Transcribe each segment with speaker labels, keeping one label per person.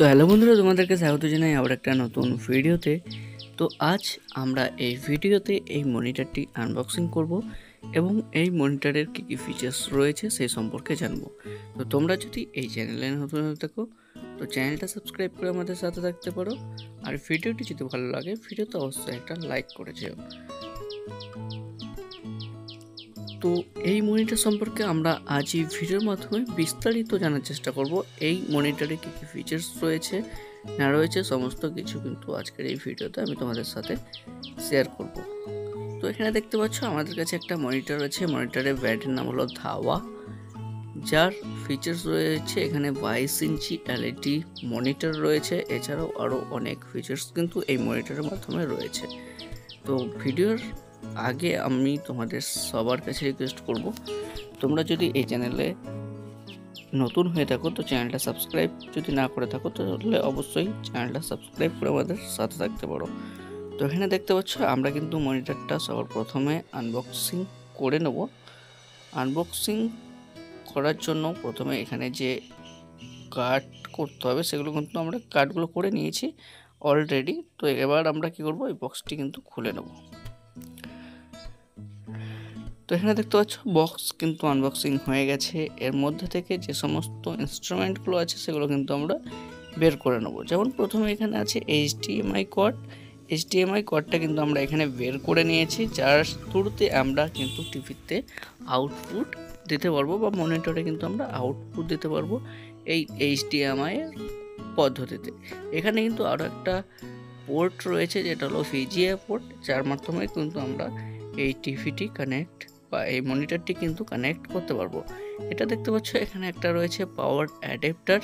Speaker 1: তো হ্যালো বন্ধুরা, তোমাদেরকে স্বাগত জানাই আবার একটা নতুন ভিডিওতে। তো আজ আমরা এই ভিডিওতে এই মনিটরটি আনবক্সিং করব এবং এই মনিটরের কী কী ফিচার্স রয়েছে সেই সম্পর্কে জানবো। তো তোমরা যদি এই চ্যানেলে নতুন হয়ে থাকো তো চ্যানেলটা সাবস্ক্রাইব করে আমাদের সাথে থাকতে পারো, আর ভিডিওটি যদি ভালো লাগে ভিডিওতে অবশ্যই একটা লাইক করে যেও। তো এই মনিটর সম্পর্কে আমরা আজ এই ভিডিওর মাধ্যমে বিস্তারিত জানার চেষ্টা করব। এই মনিটরে কী কী ফিচার্স রয়েছে না রয়েছে সমস্ত কিছু কিন্তু আজকের এই ভিডিওতে আমি তোমাদের সাথে শেয়ার করব। তো এখানে দেখতে পাচ্ছ আমাদের কাছে একটা মনিটর আছে। মনিটরের ব্র্যান্ডের নাম হলো ধাওয়া, যার ফিচার্স রয়েছে এখানে 22 ইঞ্চি এলইডি মনিটর রয়েছে। এছাড়াও আরও অনেক ফিচার্স কিন্তু এই মনিটরের মাধ্যমে রয়েছে। তো ভিডিওর আগে আমি তোমাদের সবার কাছে রিকোয়েস্ট করব, তোমরা যদি এই চ্যানেলে নতুন হয়ে থাকো তো চ্যানেলটা সাবস্ক্রাইব যদি না করে থাকো তাহলে অবশ্যই চ্যানেলটা সাবস্ক্রাইব করে আমাদের সাথে থাকতে পারো। তো এখানে দেখতে পাচ্ছ আমরা কিন্তু মনিটরটা সবার প্রথমে আনবক্সিং করে নেব। আনবক্সিং করার জন্য প্রথমে এখানে যে কাট করতে হবে সেগুলো কিন্তু আমরা কাটগুলো করে নিয়েছি অলরেডি। তো এবার আমরা কি করব, এই বক্সটি কিন্তু খুলে নেব। তো এখানে দেখতে পাচ্ছ বক্স কিন্তু আনবক্সিং হয়ে গেছে। এর মধ্যে থেকে যে সমস্ত ইনস্ট্রুমেন্টগুলো আছে সেগুলো কিন্তু আমরা বের করে নেব। যেমন প্রথমে এখানে আছে এইচডিএমআই কর্ড। এইচডিএমআই কর্ডটা কিন্তু আমরা এখানে বের করে নিয়েছি, যার থ্রুতে আমরা কিন্তু টিভিতে আউটপুট দিতে পারবো বা মনিটরে কিন্তু আমরা আউটপুট দিতে পারবো এই এইচডিএমআই এর পদ্ধতিতে। এখানে কিন্তু আরও একটা পোর্ট রয়েছে যেটা হলো ভিজিএ পোর্ট, যার মাধ্যমে কিন্তু আমরা এই টিভিটি কানেক্ট বা এই মনিটরটি কিন্তু কানেক্ট করতে পারবো। এটা দেখতে পাচ্ছ এখানে একটা রয়েছে পাওয়ার অ্যাডাপ্টার,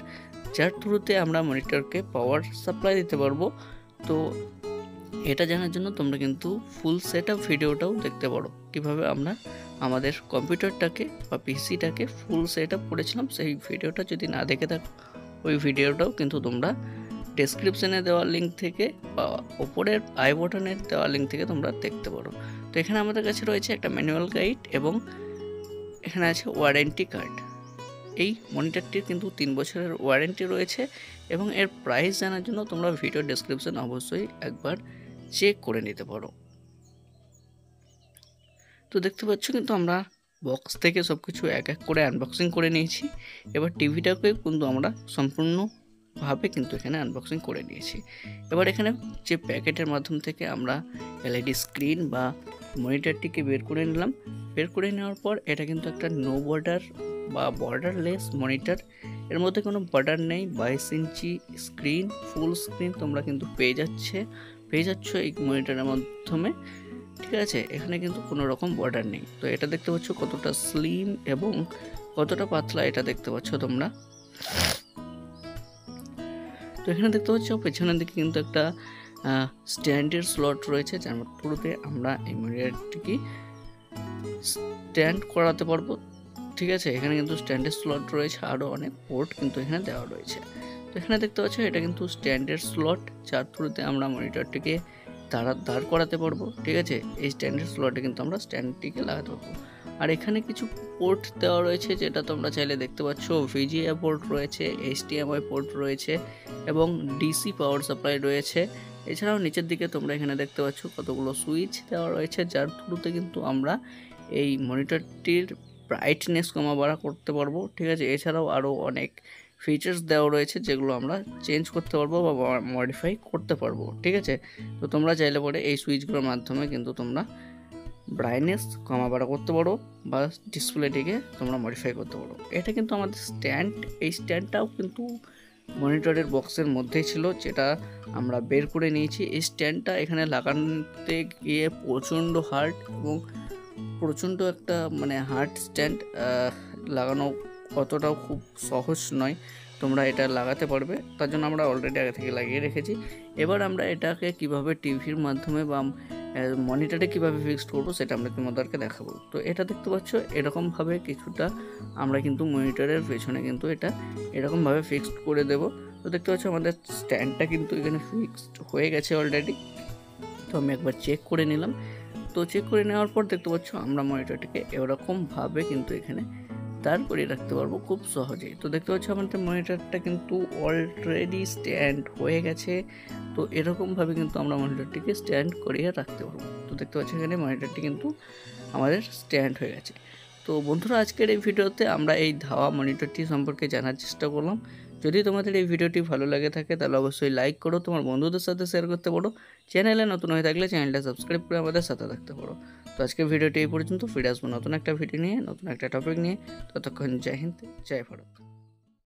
Speaker 1: যার থ্রুতে আমরা মনিটরকে পাওয়ার সাপ্লাই দিতে পারবো। তো এটা জানার জন্য তোমরা কিন্তু ফুল সেট আপ ভিডিওটাও দেখতে পারো, কিভাবে আমরা আমাদের কম্পিউটারটাকে বা পিসিটাকে ফুল সেট আপ করেছিলাম। সেই ভিডিওটা যদি না দেখে থাকো ওই ভিডিওটাও কিন্তু তোমরা ডেসক্রিপশনে দেওয়া লিঙ্ক থেকে বা ওপরের আই বটনের দেওয়া লিঙ্ক থেকে তোমরা দেখতে পারো। তো এখানে আমাদের কাছে রয়েছে একটা ম্যানুয়াল গাইড এবং এখানে আছে ওয়ারেন্টি কার্ড। এই মনিটরটির কিন্তু 3 বছরের ওয়ারেন্টি রয়েছে এবং এর প্রাইস জানার জন্য তোমরা ভিডিও ডেসক্রিপশন অবশ্যই একবার চেক করে নিতে পারো। তো দেখতে পাচ্ছ কিন্তু আমরা বক্স থেকে সব কিছু এক এক করে আনবক্সিং করে নিয়েছি। এবার টিভিটাকে কিন্তু আমরা সম্পূর্ণভাবে কিন্তু এখানে আনবক্সিং করে নিয়েছি। এবার এখানে যে প্যাকেটের মাধ্যম থেকে আমরা এলইডি স্ক্রিন বা মনিটরটিকে বের করে নিলাম। বের করে নেওয়ার পর এটা কিন্তু একটা নো বর্ডার বা বর্ডারলেস মনিটর। এর মধ্যে কোনো বর্ডার নেই। 22 ইঞ্চি স্ক্রিন, ফুল স্ক্রিন তোমরা কিন্তু পেয়ে যাচ্ছ এই মনিটরের মাধ্যমে। ঠিক আছে, এখানে কিন্তু কোনো রকম বর্ডার নেই। তো এটা দেখতে পাচ্ছ কতটা স্লিম এবং কতটা পাতলা, এটা দেখতে পাচ্ছ তোমরা। তো এখানে দেখতে পাচ্ছ পেছনের দিকে কিন্তু একটা স্ট্যান্ডের স্লট রয়েছে, যার থ্রুতে আমরা এই মনিটরটিকে স্ট্যান্ড করাতে পারবো। ঠিক আছে, এখানে কিন্তু স্ট্যান্ডের স্লট রয়েছে, আরও অনেক পোর্ট কিন্তু এখানে দেওয়া রয়েছে। তো এখানে দেখতে পাচ্ছ এটা কিন্তু স্ট্যান্ডের স্লট, যার থ্রুতে আমরা মনিটরটিকে দাঁড় করাতে পারবো। ঠিক আছে, এই স্ট্যান্ডের স্লটে কিন্তু আমরা স্ট্যান্ডটিকে লাগাতে পারবো। আর এখানে কিছু পোর্ট দেওয়া রয়েছে যেটা তোমরা চাইলে দেখতে পাচ্ছ। ভিজিএ পোর্ট রয়েছে, এইচডিএমআই পোর্ট রয়েছে এবং ডিসি পাওয়ার সাপ্লাই রয়েছে। এছাড়াও নিচের দিকে তোমরা এখানে দেখতে পাচ্ছ কতগুলো সুইচ দেওয়া রয়েছে, যার থ্রুতে কিন্তু আমরা এই মনিটরটির ব্রাইটনেস কমা বাড়া করতে পারবো। ঠিক আছে, এছাড়াও আরও অনেক ফিচার্স দেওয়া রয়েছে যেগুলো আমরা চেঞ্জ করতে পারবো বা মডিফাই করতে পারবো। ঠিক আছে, তো তোমরা চাইলে পরে এই সুইচগুলোর মাধ্যমে কিন্তু তোমরা ব্রাইটনেস কমা বাড়া করতে পারো বা ডিসপ্লেটিকে তোমরা মডিফাই করতে পারো। এটা কিন্তু আমাদের স্ট্যান্ড, এই স্ট্যান্ডটাও কিন্তু মনিটরের বক্সের মধ্যেই ছিল, যেটা আমরা বের করে নিয়েছি। এই স্ট্যান্ডটা এখানে লাগাতে গিয়ে প্রচণ্ড হার্ড এবং প্রচণ্ড একটা হার্ড স্ট্যান্ড লাগানো অতটাও খুব সহজ নয়। তোমরা এটা লাগাতে পারবে, তার জন্য আমরা অলরেডি আগে থেকে লাগিয়ে রেখেছি। এবার আমরা এটাকে কিভাবে টিভির মাধ্যমে বা মনিটরে কিভাবে ফিক্সড করবো সেটা আমরা তোমাদেরকে দেখাবো। তো এটা দেখতে পাচ্ছ এরকমভাবে কিছুটা আমরা কিন্তু মনিটরের পেছনে কিন্তু এটা এরকমভাবে ফিক্সড করে দেব। তো দেখতে পাচ্ছ আমাদের স্ট্যান্ডটা কিন্তু এখানে ফিক্সড হয়ে গেছে অলরেডি। তো আমি একবার চেক করে নিলাম। তো চেক করে নেওয়ার পর দেখতে পাচ্ছ আমরা মনিটরটিকে এরকমভাবে কিন্তু এখানে দাঁড় করিয়ে রাখতে পারবো খুব সহজেই। তো দেখতে পাচ্ছ আমাদের মনিটরটা কিন্তু অলরেডি স্ট্যান্ড হয়ে গেছে। তো এরকমভাবে কিন্তু আমরা মনিটরটিকে স্ট্যান্ড করিয়ে রাখতে পারবো। তো দেখতে পাচ্ছ এখানে মনিটরটি কিন্তু আমাদের স্ট্যান্ড হয়ে গেছে। তো বন্ধুরা, আজকের এই ভিডিওতে আমরা এই ধাওয়া মনিটরটি সম্পর্কে জানার চেষ্টা করলাম। যদি তোমাদের এই ভিডিওটি ভালো লাগে থাকে তাহলে অবশ্যই লাইক করো, তোমার বন্ধুদের সাথে শেয়ার করতে পারো। চ্যানেলে নতুন হয়ে থাকলে চ্যানেলটা সাবস্ক্রাইব করে আমাদের সাথে থাকতে পারো। তো আজকের ভিডিওটি এই পর্যন্ত, ফিরে আসবো নতুন একটা ভিডিও নিয়ে, নতুন একটা টপিক নিয়ে। ততক্ষণ জয় হিন্দ, জয় ভারত।